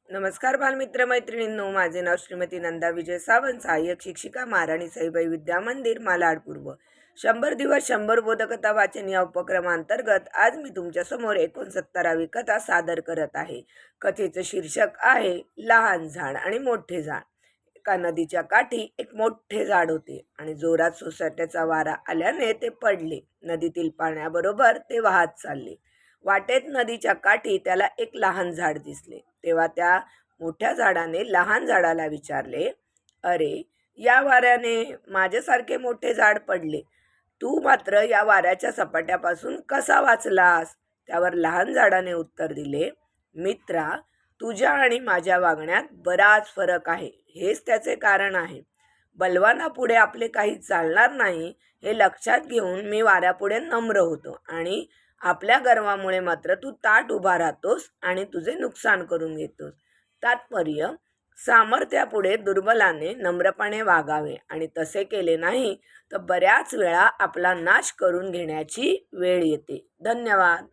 नमस्कार बालमित्र मैत्रिणींनो, माझे नाव श्रीमती नंदा विजय सावंत, सहाय्यक शिक्षिका, महाराणी साईबाई विद्या मंदिर, मालाड पूर्व. 100 दिवस 100 बोधकथा वाचन या उपक्रमांतर्गत आज मी तुमच्यासमोर 69वी कथा सादर करत आहे. कथेचं शीर्षक आहे लहान झाड आणि मोठे झाड. एका नदीच्या काठी एक मोठे झाड होते आणि जोरात सोसाट्याचा वारा आल्याने ते पडले. नदीतील पाण्याबरोबर ते वाहत चालले. वाटेत नदीच्या काठी त्याला एक लहान झाड दिसले. तेव्हा त्या मोठ्या झाडाने लहान झाडाला विचारले, "अरे, या वाऱ्याने माझ्यासारखे मोठे झाड पडले. तू मात्र या वाऱ्याच्या सपाट्यापासून कसा वाचलास?" त्यावर लहान झाडाने उत्तर दिले, "मित्रा, तुझ्या आणि माझ्या वागण्यात बराच फरक आहे. हेच त्याचे कारण आहे. बलवानापुढे आपले काही चालणार नाही हे लक्षात घेऊन मी वाऱ्यापुढे नम्र होतो आणि आपल्या गर्वामुळे मात्र तू ताठ उभा राहतोस आणि तुझे नुकसान करून घेतोस. तात्पर्य, सामर्थ्यापुढे दुर्बलाने नम्रपणे वागावे आणि तसे केले नाही तर बऱ्याच वेळा आपला नाश करून घेण्याची वेळ येते. धन्यवाद.